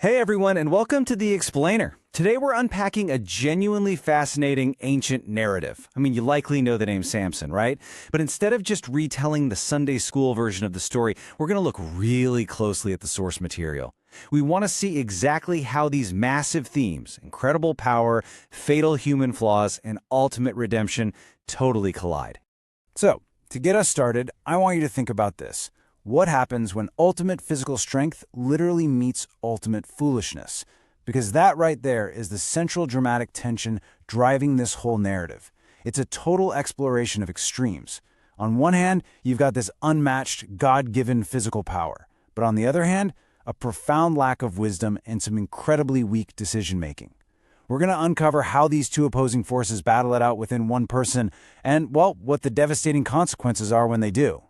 Hey everyone, and welcome to The Explainer. Today we're unpacking a genuinely fascinating ancient narrative. I mean, you likely know the name Samson, right? But instead of just retelling the Sunday school version of the story, we're going to look really closely at the source material. We want to see exactly how these massive themes, incredible power, fatal human flaws, and ultimate redemption, totally collide. So, to get us started, I want you to think about this. What happens when ultimate physical strength literally meets ultimate foolishness? Because that right there is the central dramatic tension driving this whole narrative. It's a total exploration of extremes. On one hand, you've got this unmatched, God-given physical power. But on the other hand, a profound lack of wisdom and some incredibly weak decision-making. We're going to uncover how these two opposing forces battle it out within one person and, well, what the devastating consequences are when they do.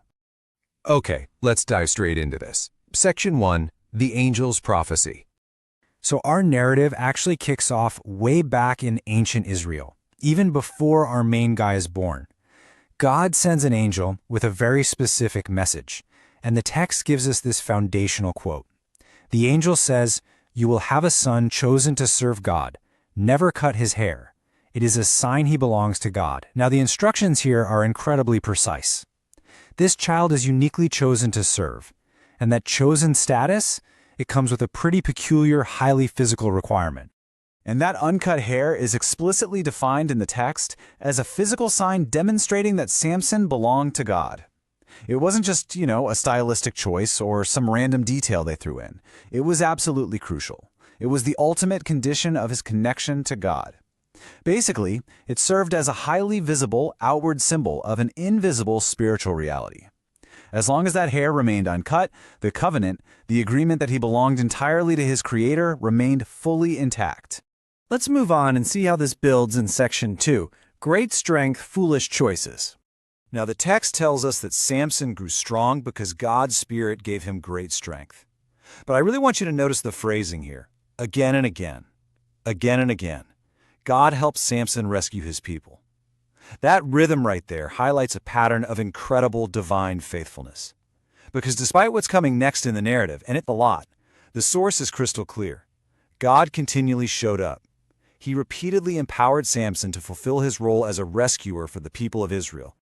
Okay, let's dive straight into this. Section 1, The Angel's Prophecy. So our narrative actually kicks off way back in ancient Israel, even before our main guy is born. God sends an angel with a very specific message, and the text gives us this foundational quote. The angel says, "You will have a son chosen to serve God. Never cut his hair. It is a sign he belongs to God." Now the instructions here are incredibly precise. This child is uniquely chosen to serve, and that chosen status, it comes with a pretty peculiar, highly physical requirement. And that uncut hair is explicitly defined in the text as a physical sign demonstrating that Samson belonged to God. It wasn't just, a stylistic choice or some random detail they threw in. It was absolutely crucial. It was the ultimate condition of his connection to God. Basically, it served as a highly visible outward symbol of an invisible spiritual reality. As long as that hair remained uncut, the covenant, the agreement that he belonged entirely to his Creator, remained fully intact. Let's move on and see how this builds in Section 2, Great Strength, Foolish Choices. Now, the text tells us that Samson grew strong because God's Spirit gave him great strength. But I really want you to notice the phrasing here. Again and again. Again and again. God helps Samson rescue his people. That rhythm right there highlights a pattern of incredible divine faithfulness. Because despite what's coming next in the narrative, and it's a lot, the source is crystal clear. God continually showed up. He repeatedly empowered Samson to fulfill his role as a rescuer for the people of Israel.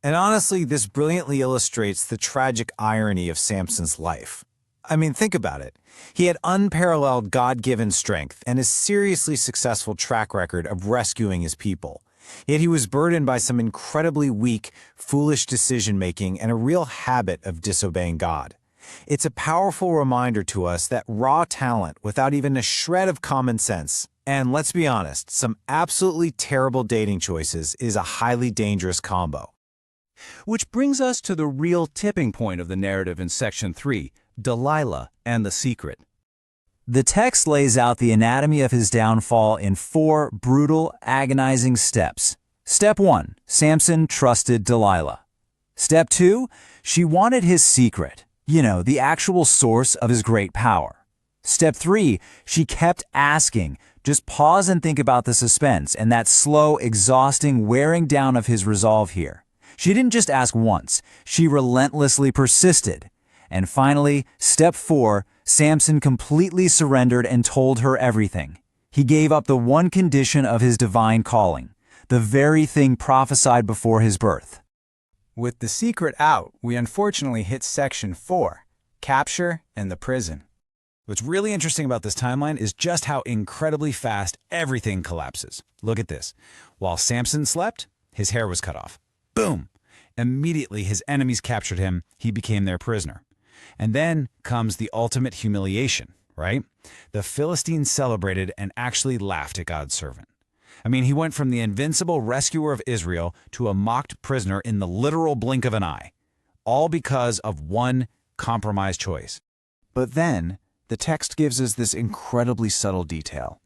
And honestly, this brilliantly illustrates the tragic irony of Samson's life. I mean, think about it. He had unparalleled God-given strength and a seriously successful track record of rescuing his people. Yet he was burdened by some incredibly weak, foolish decision-making and a real habit of disobeying God. It's a powerful reminder to us that raw talent without even a shred of common sense, and let's be honest, some absolutely terrible dating choices is a highly dangerous combo. Which brings us to the real tipping point of the narrative in Section 3, Delilah and the Secret. The text lays out the anatomy of his downfall in 4 brutal, agonizing steps. Step 1, Samson trusted Delilah. Step 2, she wanted his secret, the actual source of his great power. Step 3, she kept asking. Just pause and think about the suspense and that slow, exhausting wearing down of his resolve here. She didn't just ask once, she relentlessly persisted. And finally, step 4, Samson completely surrendered and told her everything. He gave up the one condition of his divine calling, the very thing prophesied before his birth. With the secret out, we unfortunately hit Section 4, Capture and the Prison. What's really interesting about this timeline is just how incredibly fast everything collapses. Look at this. While Samson slept, his hair was cut off. Boom! Immediately his enemies captured him, he became their prisoner. And then comes the ultimate humiliation, right? The Philistines celebrated and actually laughed at God's servant. I mean, he went from the invincible rescuer of Israel to a mocked prisoner in the literal blink of an eye, all because of one compromised choice. But then, the text gives us this incredibly subtle detail.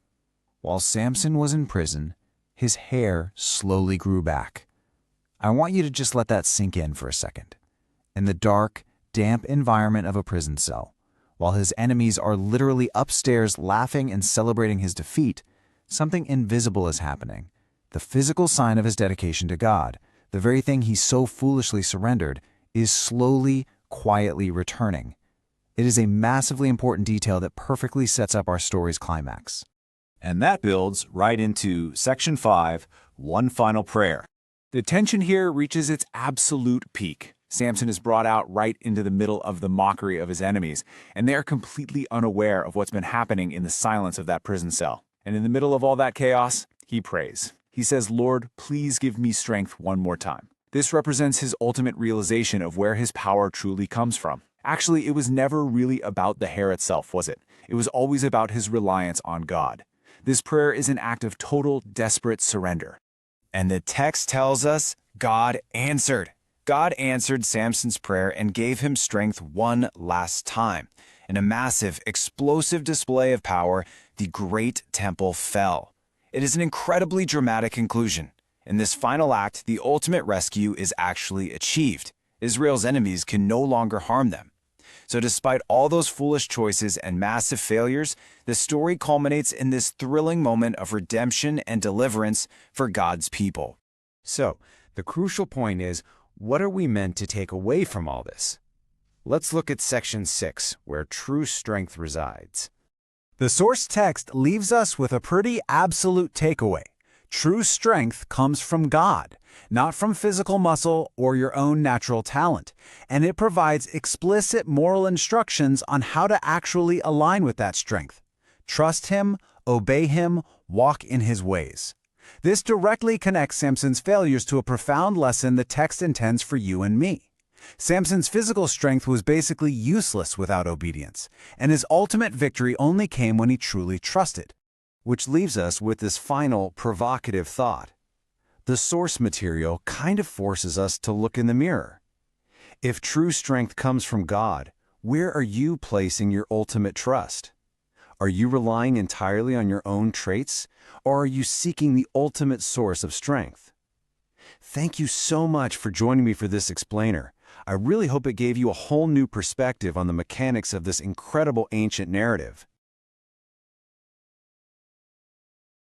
While Samson was in prison, his hair slowly grew back. I want you to just let that sink in for a second. In the dark, damp environment of a prison cell, while his enemies are literally upstairs laughing and celebrating his defeat, something invisible is happening. The physical sign of his dedication to God, the very thing he so foolishly surrendered, is slowly, quietly returning. It is a massively important detail that perfectly sets up our story's climax. And that builds right into Section 5, One Final Prayer. The tension here reaches its absolute peak. Samson is brought out right into the middle of the mockery of his enemies, and they are completely unaware of what's been happening in the silence of that prison cell. And in the middle of all that chaos, he prays. He says, "Lord, please give me strength one more time." This represents his ultimate realization of where his power truly comes from. Actually, it was never really about the hair itself, was it? It was always about his reliance on God. This prayer is an act of total, desperate surrender. And the text tells us God answered. God answered Samson's prayer and gave him strength one last time. In a massive, explosive display of power, the great temple fell. It is an incredibly dramatic conclusion. In this final act, the ultimate rescue is actually achieved. Israel's enemies can no longer harm them. So despite all those foolish choices and massive failures, the story culminates in this thrilling moment of redemption and deliverance for God's people. So, the crucial point is, what are we meant to take away from all this? Let's look at Section 6, where true strength resides. The source text leaves us with a pretty absolute takeaway. True strength comes from God, not from physical muscle or your own natural talent, and it provides explicit moral instructions on how to actually align with that strength. Trust Him, obey Him, walk in His ways. This directly connects Samson's failures to a profound lesson the text intends for you and me. Samson's physical strength was basically useless without obedience, and his ultimate victory only came when he truly trusted. Which leaves us with this final, provocative thought. The source material kind of forces us to look in the mirror. If true strength comes from God, where are you placing your ultimate trust? Are you relying entirely on your own traits, or are you seeking the ultimate source of strength? Thank you so much for joining me for this explainer. I really hope it gave you a whole new perspective on the mechanics of this incredible ancient narrative.